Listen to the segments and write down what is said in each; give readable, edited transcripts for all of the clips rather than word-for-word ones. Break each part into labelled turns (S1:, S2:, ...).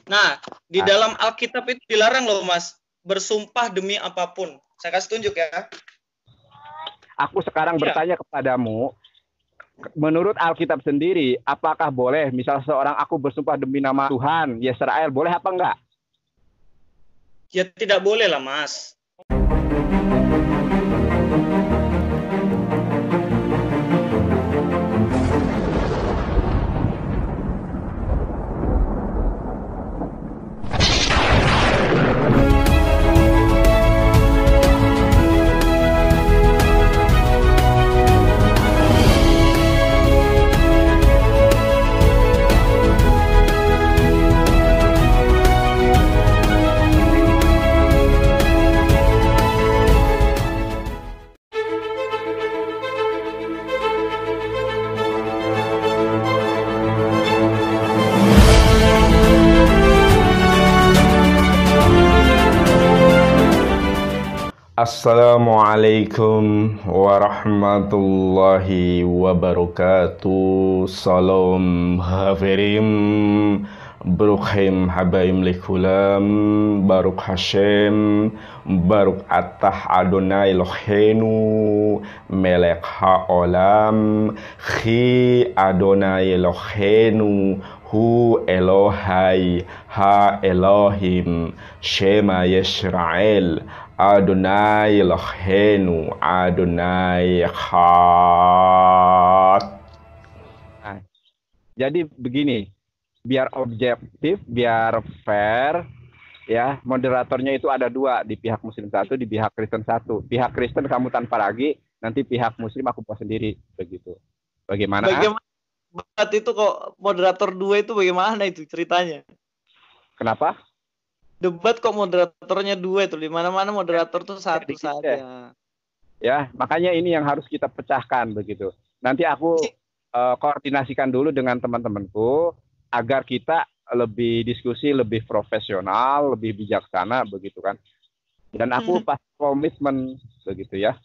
S1: Nah, di dalam Alkitab itu dilarang loh, Mas, bersumpah demi apapun. Saya kasih tunjuk ya.
S2: Aku sekarang bertanya kepadamu, menurut Alkitab sendiri, apakah boleh, misal seorang aku bersumpah demi nama Tuhan, Yesrael, boleh apa enggak?
S1: Ya tidak boleh lah, Mas.
S3: Assalamualaikum warahmatullahi wabarakatuh. Salam hafirim, Brukhim habaim likulam, Baruk Hashem, Baruk Attah Adonai Eloheinu, Melek Haolam, Chi Adonai Eloheinu, Hu Elohai Ha Elohim, Shema Yisrael, Adonai Eloheinu, Adonai Echad.
S2: Nah, jadi begini, biar objektif, biar fair, ya, moderatornya itu ada dua, di pihak Muslim satu, di pihak Kristen satu. Pihak Kristen kamu tanpa lagi, nanti pihak Muslim aku buat sendiri, begitu. Bagaimana?
S1: Bagaimana itu kok moderator dua itu bagaimana itu ceritanya?
S2: Kenapa?
S1: Debat kok moderatornya dua itu, di mana-mana moderator tuh satu saja.
S2: Ya, makanya ini yang harus kita pecahkan begitu. Nanti aku koordinasikan dulu dengan teman-temanku agar kita lebih diskusi, lebih profesional, lebih bijaksana begitu kan. Dan aku pas komitmen begitu ya.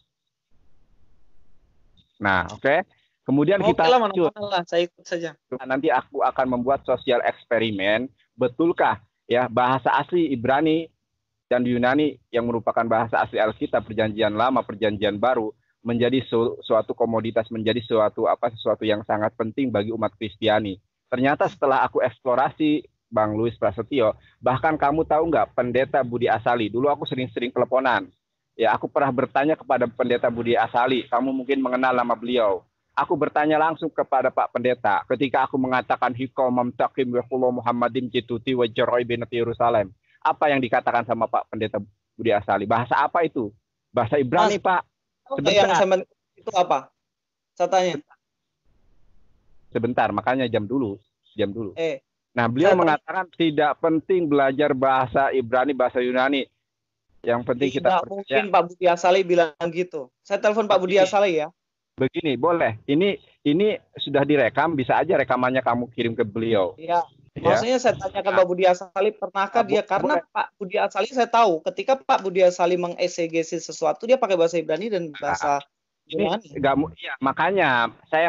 S2: Nah, oke. Kemudian kita lanjut.
S1: Saya ikut saja.
S2: Nanti aku akan membuat sosial eksperimen, betulkah ya bahasa asli Ibrani dan Yunani yang merupakan bahasa asli Alkitab, Perjanjian Lama, Perjanjian Baru, menjadi suatu komoditas, menjadi sesuatu yang sangat penting bagi umat Kristiani. Ternyata setelah aku eksplorasi, Bang Louis Prasetyo, bahkan kamu tahu nggak Pendeta Budi Asali? Dulu aku sering-sering teleponan. Ya, aku pernah bertanya kepada Pendeta Budi Asali, kamu mungkin mengenal nama beliau. Aku bertanya langsung kepada Pak Pendeta ketika aku mengatakan hikomam takim wa Muhammadim jituti wa jaroi binati Yerusalem. Apa yang dikatakan sama Pak Pendeta Budi Asali? Bahasa apa itu? Bahasa Ibrani, Pak.
S1: Sebentar. Itu apa? Saya tanya.
S2: Sebentar, makanya jam dulu. Nah, beliau mengatakan tidak penting belajar bahasa Ibrani, bahasa Yunani. Yang penting kita
S1: percaya. Mungkin Pak Budi Asali bilang gitu. Saya telepon Pak Budi Asali ya.
S2: Begini, boleh. Ini sudah direkam, bisa aja rekamannya kamu kirim ke beliau.
S1: Iya. Maksudnya saya tanyakan Pak Budi Asali, pernahkah dia, karena Pak Budi Asali saya tahu, ketika Pak Budi Asali mengeksegesi sesuatu, dia pakai bahasa Ibrani dan bahasa Yunani.
S2: Ya, makanya saya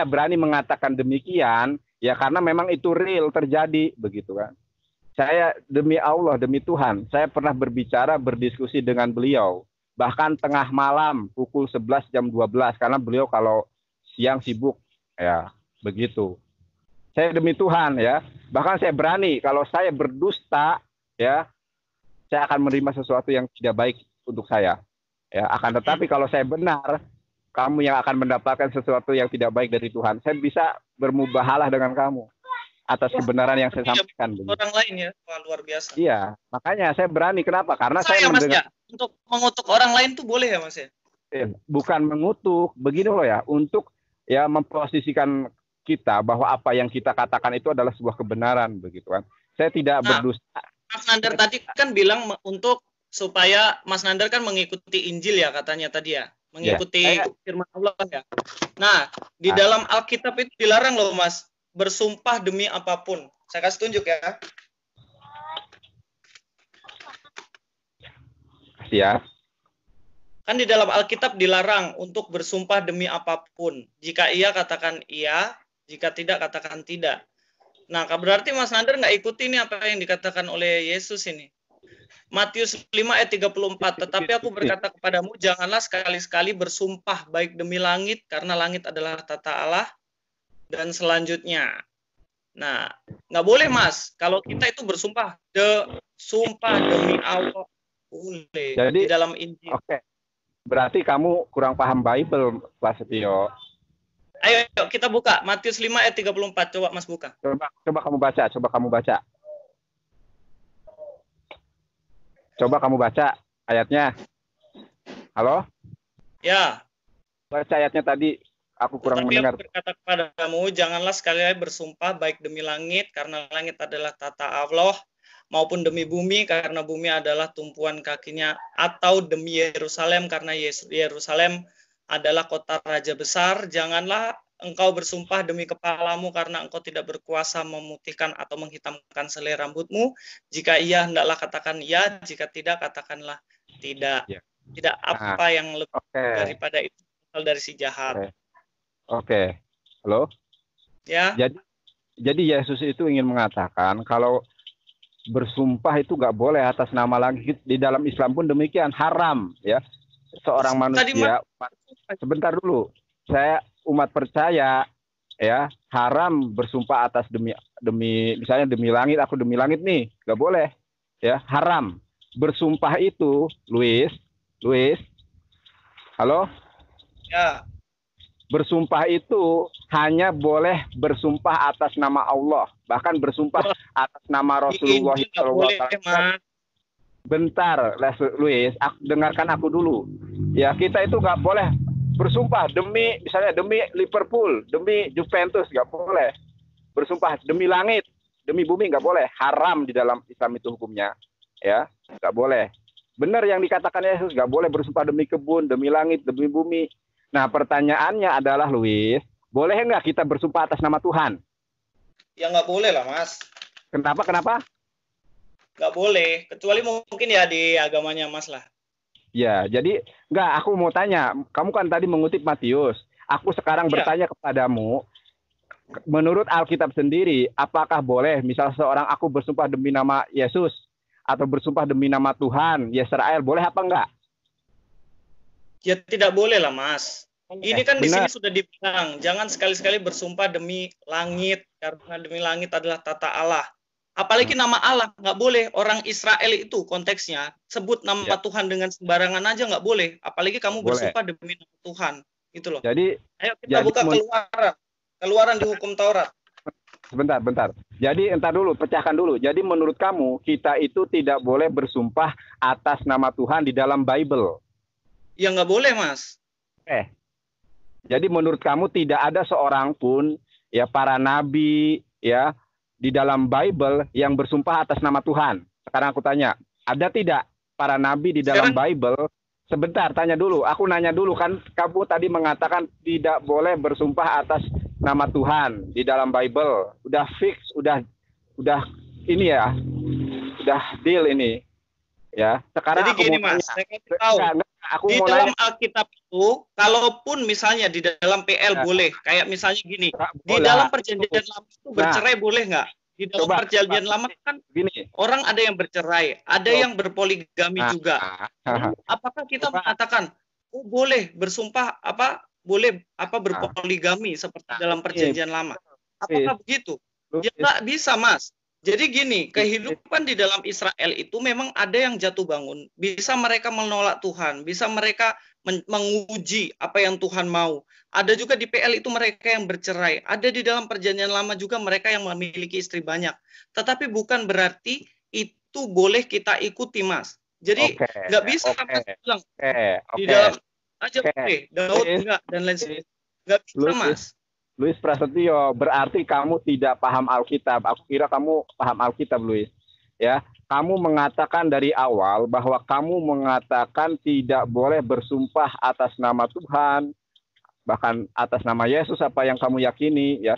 S2: berani mengatakan demikian, ya karena memang itu real terjadi, begitu kan. Saya demi Allah, demi Tuhan, saya pernah berdiskusi dengan beliau. Bahkan tengah malam pukul 11 jam 12 karena beliau kalau siang sibuk ya begitu. Saya demi Tuhan ya, bahkan saya berani kalau saya berdusta ya, saya akan menerima sesuatu yang tidak baik untuk saya. Ya, akan tetapi kalau saya benar, kamu yang akan mendapatkan sesuatu yang tidak baik dari Tuhan. Saya bisa bermubahalah dengan kamu atas kebenaran yang saya sampaikan.
S1: Orang lain ya, luar biasa.
S2: Iya, makanya saya berani. Kenapa? Karena saya
S1: mendengar. Untuk mengutuk orang lain tuh boleh ya, Mas ya?
S2: Bukan mengutuk, begini loh ya, untuk ya memposisikan kita bahwa apa yang kita katakan itu adalah sebuah kebenaran, begitu kan. Saya tidak berdusta.
S1: Mas Nandar tadi kan bilang untuk supaya Mas Nandar kan mengikuti Injil ya katanya tadi ya, mengikuti firman Allah ya. Nah, di dalam Alkitab itu dilarang loh, Mas, bersumpah demi apapun. Saya kasih tunjuk ya.
S2: Ya.
S1: Kan di dalam Alkitab dilarang untuk bersumpah demi apapun. Jika iya, katakan iya. Jika tidak, katakan tidak. Nah, berarti Mas Nader nggak ikuti ini apa yang dikatakan oleh Yesus ini. Matius 5 ayat 34, tetapi aku berkata kepadamu, janganlah sekali-sekali bersumpah baik demi langit, karena langit adalah tata Allah, dan selanjutnya. Nah, nggak boleh Mas, kalau kita itu bersumpah, sumpah demi Allah, boleh.
S2: Jadi,
S1: di dalam Injil.
S2: Oke. Berarti kamu kurang paham Bible, Pak Setio.
S1: Ayo kita buka, Matius 5 ayat 34, coba Mas buka.
S2: Coba kamu baca, Coba kamu baca ayatnya. Halo?
S1: Ya.
S2: Baca ayatnya tadi, aku kurang mendengar.
S1: Aku berkata kepadamu, janganlah sekali-kali bersumpah baik demi langit, karena langit adalah tata Allah, maupun demi bumi, karena bumi adalah tumpuan kakinya, atau demi Yerusalem, karena Yerusalem adalah kota raja besar. Janganlah engkau bersumpah demi kepalamu, karena engkau tidak berkuasa memutihkan atau menghitamkan selai rambutmu. Jika iya, hendaklah katakan ya, jika tidak, katakanlah tidak. Ya. Tidak apa yang lebih daripada itu dari si jahat.
S2: Oke. Halo?
S1: Ya.
S2: Jadi Yesus itu ingin mengatakan kalau bersumpah itu nggak boleh atas nama langit. Di dalam Islam pun demikian, haram, ya. Seorang manusia, sebentar dulu, saya umat percaya, ya, haram bersumpah atas demi misalnya demi langit, aku demi langit nih, nggak boleh, ya, haram. Bersumpah itu, Luis, halo,
S1: ya,
S2: bersumpah itu hanya boleh bersumpah atas nama Allah, bahkan bersumpah atas nama Rasulullah SAW. Bentar, Luis, dengarkan aku dulu. Ya, kita itu nggak boleh bersumpah misalnya demi Liverpool, demi Juventus, nggak boleh. Bersumpah demi langit, demi bumi, nggak boleh. Haram di dalam Islam itu hukumnya. Ya, nggak boleh. Benar yang dikatakan Yesus, nggak boleh bersumpah demi kebun, demi langit, demi bumi. Nah, pertanyaannya adalah, Luis, boleh nggak kita bersumpah atas nama Tuhan?
S1: Ya nggak boleh lah, Mas.
S2: Kenapa?
S1: Nggak boleh, kecuali mungkin ya di agamanya Mas lah.
S2: Ya, jadi aku mau tanya, kamu kan tadi mengutip Matius. Aku sekarang bertanya kepadamu, menurut Alkitab sendiri, apakah boleh misal seorang aku bersumpah demi nama Yesus atau bersumpah demi nama Tuhan, Yesrael, boleh apa enggak?
S1: Ya tidak boleh lah, Mas. Ini kan di sini sudah dibilang, jangan sekali-sekali bersumpah demi langit, karena demi langit adalah tata Allah. Apalagi nama Allah, nggak boleh. Orang Israel itu konteksnya, sebut nama Tuhan dengan sembarangan aja nggak boleh. Apalagi kamu bersumpah demi nama Tuhan. Gitu loh.
S2: Jadi,
S1: ayo kita buka keluaran di hukum Taurat.
S2: Bentar. Jadi entar dulu, pecahkan dulu. Jadi menurut kamu, kita itu tidak boleh bersumpah atas nama Tuhan di dalam Bible?
S1: Ya nggak boleh, Mas.
S2: Jadi menurut kamu tidak ada seorang pun, ya, para nabi, ya, di dalam Bible yang bersumpah atas nama Tuhan. Sekarang aku tanya, ada tidak para nabi di dalam Bible? Sebentar, tanya dulu. Aku nanya dulu, kan kamu tadi mengatakan tidak boleh bersumpah atas nama Tuhan di dalam Bible. Udah fix, udah ini ya, udah deal ini. Ya, sekarang
S1: jadi gini, Mas, saya kasih tahu. Di dalam Alkitab itu, kalaupun misalnya di dalam PL boleh, kayak misalnya gini, di dalam perjanjian lama itu bercerai boleh nggak? Di dalam perjanjian lama kan orang ada yang bercerai, ada yang berpoligami juga. Apakah kita mengatakan, boleh bersumpah boleh berpoligami seperti dalam perjanjian lama? Apakah begitu? Ya nggak bisa, Mas. Jadi gini, kehidupan di dalam Israel itu memang ada yang jatuh bangun. Bisa mereka menolak Tuhan, bisa mereka menguji apa yang Tuhan mau. Ada juga di PL itu mereka yang bercerai. Ada di dalam perjanjian lama juga mereka yang memiliki istri banyak. Tetapi bukan berarti itu boleh kita ikuti, Mas. Jadi nggak bisa bilang di dalam aja boleh, Daud enggak, dan lain sebagainya. Nggak bisa, Mas.
S2: Luis Prasetyo, berarti kamu tidak paham Alkitab. Aku kira kamu paham Alkitab, Luis. Ya, kamu mengatakan dari awal bahwa kamu mengatakan tidak boleh bersumpah atas nama Tuhan, bahkan atas nama Yesus apa yang kamu yakini, ya.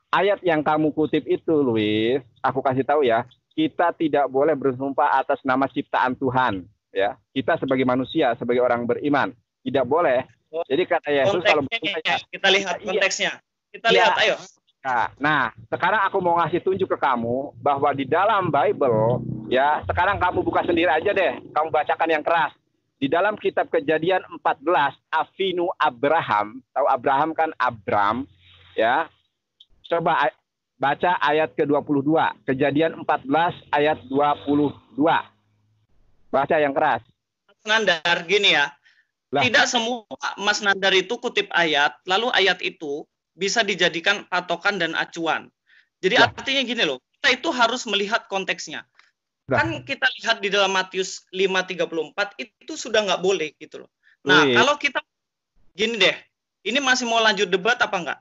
S2: Ayat yang kamu kutip itu, Luis, aku kasih tahu ya, kita tidak boleh bersumpah atas nama ciptaan Tuhan, ya. Kita sebagai manusia, sebagai orang beriman, tidak boleh. Jadi kata Yesus kalau bersumpah,
S1: kita lihat konteksnya. Kita lihat, ayo.
S2: Ya, nah, sekarang aku mau ngasih tunjuk ke kamu bahwa di dalam Bible, ya, sekarang kamu buka sendiri aja deh. Kamu bacakan yang keras. Di dalam kitab Kejadian 14, Avinu Abraham, tahu Abraham kan Abram, ya. Coba baca ayat ke-22. Kejadian 14 ayat 22. Baca yang keras.
S1: Mas Nandar, gini ya. Tidak semua Mas Nandar itu kutip ayat, lalu ayat itu bisa dijadikan patokan dan acuan. Jadi artinya gini loh, kita itu harus melihat konteksnya. Kan kita lihat di dalam Matius 5:34 itu sudah nggak boleh gitu loh. Nah, kalau kita gini deh, ini masih mau lanjut debat apa enggak?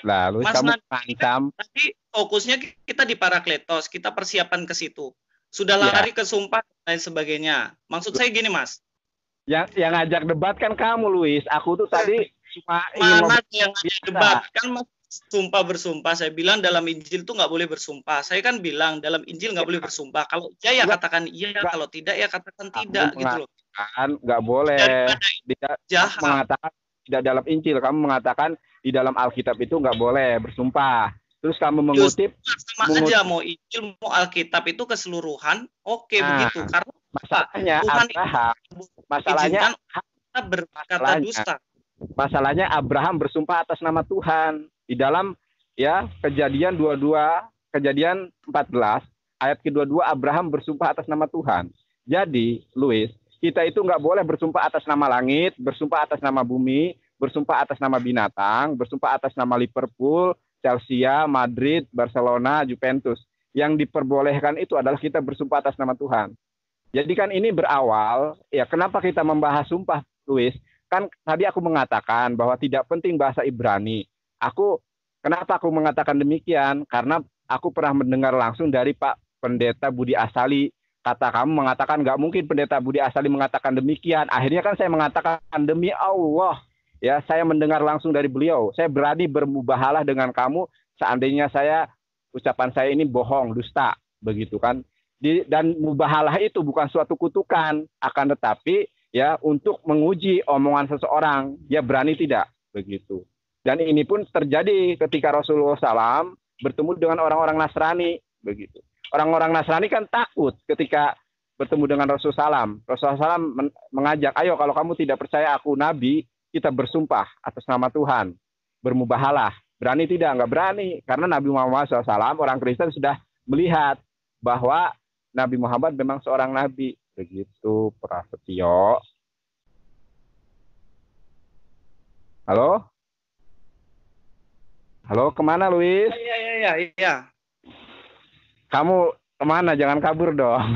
S2: Lalu
S1: Mas
S2: kamu
S1: Nandar, tadi fokusnya kita di Parakletos, kita persiapan ke situ. Sudah lari ke sumpah dan lain sebagainya. Maksud saya gini, Mas.
S2: Yang ngajak debat kan kamu, Luis. Aku tuh tadi cuma
S1: mana yang ngajak debat kan, Mas. Sumpah bersumpah, saya bilang dalam Injil tuh nggak boleh bersumpah. Saya kan bilang dalam Injil nggak boleh bersumpah. Kalau iya ya katakan iya, kalau tidak ya katakan tidak gitu loh.
S2: Nggak boleh. Jahat. Mengatakan tidak dalam Injil, kamu mengatakan di dalam Alkitab itu nggak boleh bersumpah. Terus kamu mengutip
S1: sama aja, mau Injil mau Alkitab itu keseluruhan, oke, begitu. Karena
S2: masalahnya Abraham, masalahnya
S1: berkata dusta.
S2: Masalahnya Abraham bersumpah atas nama Tuhan di dalam Kejadian 22, Kejadian 14 ayat ke-22 Abraham bersumpah atas nama Tuhan. Jadi, Luis, kita itu nggak boleh bersumpah atas nama langit, bersumpah atas nama bumi, bersumpah atas nama binatang, bersumpah atas nama Liverpool, Chelsea, Madrid, Barcelona, Juventus. Yang diperbolehkan itu adalah kita bersumpah atas nama Tuhan. Jadi kan ini berawal, ya kenapa kita membahas sumpah, Luis? Kan tadi aku mengatakan bahwa tidak penting bahasa Ibrani. Kenapa aku mengatakan demikian? Karena aku pernah mendengar langsung dari Pak Pendeta Budi Asali. Kata kamu mengatakan nggak mungkin Pendeta Budi Asali mengatakan demikian. Akhirnya kan saya mengatakan demi Allah. Ya, saya mendengar langsung dari beliau. Saya berani bermubahalah dengan kamu seandainya ucapan saya ini bohong, dusta, begitu kan. Dan mubahalah itu bukan suatu kutukan, akan tetapi ya untuk menguji omongan seseorang, dia berani tidak, begitu. Dan ini pun terjadi ketika Rasulullah SAW bertemu dengan orang-orang Nasrani, begitu. Orang-orang Nasrani kan takut ketika bertemu dengan Rasulullah SAW. Rasulullah SAW mengajak, ayo kalau kamu tidak percaya aku Nabi, kita bersumpah atas nama Tuhan. Bermubahalah. Berani tidak? Enggak berani. Karena Nabi Muhammad SAW, orang Kristen sudah melihat bahwa Nabi Muhammad memang seorang Nabi. Begitu, Prasetyo. Halo? Halo, kemana, Luis?
S1: Iya.
S2: Kamu kemana? Jangan kabur dong.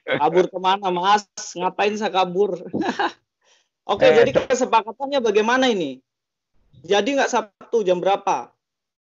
S1: Kabur kemana, Mas? Ngapain saya kabur? Oke, jadi kesepakatannya bagaimana ini? Jadi nggak Sabtu jam berapa?